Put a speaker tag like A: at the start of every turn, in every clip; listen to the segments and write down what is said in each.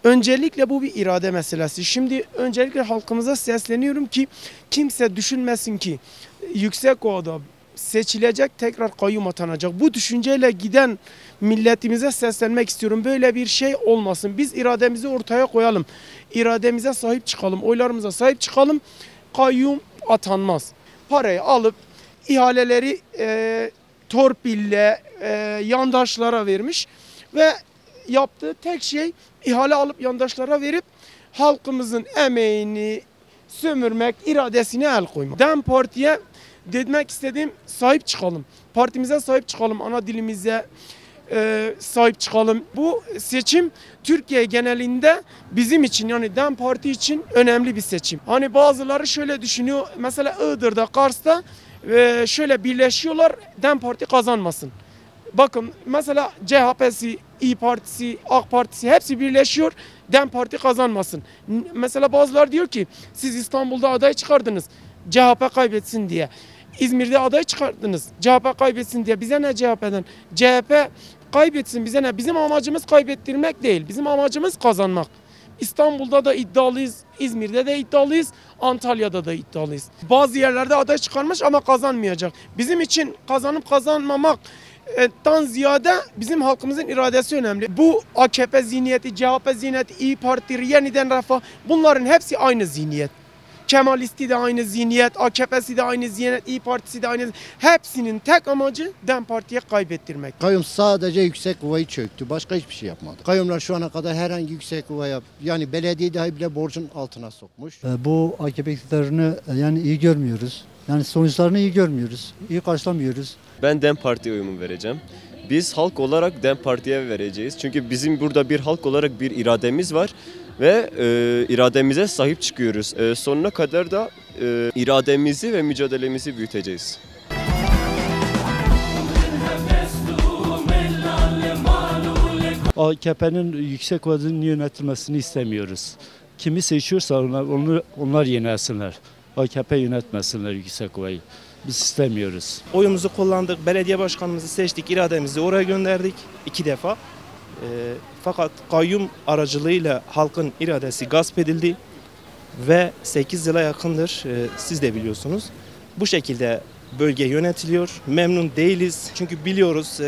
A: Öncelikle bu bir irade meselesi. Şimdi öncelikle halkımıza sesleniyorum ki kimse düşünmesin ki Yüksekova'da seçilecek, tekrar kayyum atanacak. Bu düşünceyle giden milletimize seslenmek istiyorum. Böyle bir şey olmasın. Biz irademizi ortaya koyalım. İrademize sahip çıkalım. Oylarımıza sahip çıkalım. Kayyum atanmaz. Parayı alıp ihaleleri torpille yandaşlara vermiş ve yaptığı tek şey ihale alıp yandaşlara verip halkımızın emeğini sömürmek, iradesine el koymak. DEM Parti'ye demek istediğim sahip çıkalım. Partimize sahip çıkalım, ana dilimize sahip çıkalım. Bu seçim Türkiye genelinde bizim için, yani DEM Parti için önemli bir seçim. Hani bazıları şöyle düşünüyor, mesela Iğdır'da, Kars'ta şöyle birleşiyorlar, DEM Parti kazanmasın. Bakın mesela CHP'si, İYİ Partisi, AK Partisi hepsi birleşiyor, DEM Parti kazanmasın. Mesela bazıları diyor ki siz İstanbul'da aday çıkardınız CHP kaybetsin diye. İzmir'de aday çıkardınız CHP kaybetsin diye. Bize ne CHP'den? CHP kaybetsin, bize ne? Bizim amacımız kaybettirmek değil. Bizim amacımız kazanmak. İstanbul'da da iddialıyız, İzmir'de de iddialıyız, Antalya'da da iddialıyız. Bazı yerlerde aday çıkarmış ama kazanmayacak. Bizim için kazanıp kazanmamaktan ziyade bizim halkımızın iradesi önemli. Bu AKP zihniyeti, CHP zihniyeti, İYİ Parti, Yeniden Refah, bunların hepsi aynı zihniyet. Kemalisti de aynı zihniyet, AKP'si de aynı zihniyet, İYİ Partisi de aynı. Hepsinin tek amacı DEM Parti'ye kaybettirmek.
B: Kayyum sadece Yüksekova'yı çöktü. Başka hiçbir şey yapmadı. Kayyumlar şu ana kadar herhangi Yüksekova'ya, yani belediye dahi bile borcun altına sokmuş.
C: Bu AKP iktidarını yani iyi görmüyoruz. Yani sonuçlarını iyi görmüyoruz. İyi karşılamıyoruz.
D: Ben DEM Parti'ye oyumu vereceğim. Biz halk olarak DEM Parti'ye vereceğiz. Çünkü bizim burada bir halk olarak bir irademiz var ve irademize sahip çıkıyoruz. Sonuna kadar da irademizi ve mücadelemizi büyüteceğiz.
E: AKP'nin Yüksekova'nın yönetilmesini istemiyoruz. Kimi seçiyorsa onlar yönetsinler. AKP yönetmesinler Yüksekova'yı. Biz istemiyoruz.
F: Oyumuzu kullandık, belediye başkanımızı seçtik, irademizi oraya gönderdik 2 defa. Fakat kayyum aracılığıyla halkın iradesi gasp edildi ve 8 yıla yakındır, siz de biliyorsunuz. Bu şekilde bölge yönetiliyor, memnun değiliz. Çünkü biliyoruz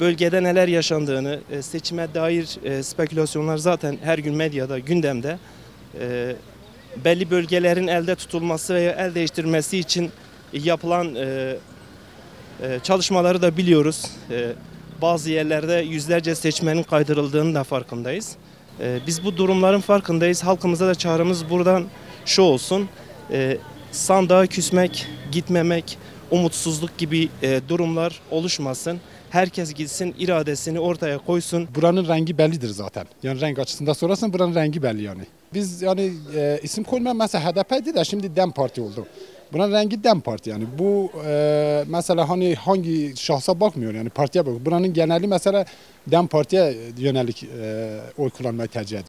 F: bölgede neler yaşandığını, seçime dair spekülasyonlar zaten her gün medyada, gündemde. Belli bölgelerin elde tutulması veya el değiştirmesi için yapılan çalışmaları da biliyoruz. Bazı yerlerde yüzlerce seçmenin kaydırıldığının da farkındayız. Biz bu durumların farkındayız. Halkımıza da çağrımız buradan şu olsun. Sandığa küsmek, gitmemek, umutsuzluk gibi durumlar oluşmasın. Herkes gitsin, iradesini ortaya koysun.
G: Buranın rengi bellidir zaten. Yani renk açısından sorarsan buranın rengi belli yani. Biz yani isim koyma mesela HDP'di de şimdi DEM Parti oldu. Buranın rengi DEM Parti yani. Bu mesela hani hangi şahsa bakmıyor yani partiye bakıyor. Buranın geneli mesela DEM Parti'ye yönelik oy kullanmayı tercih ediyor.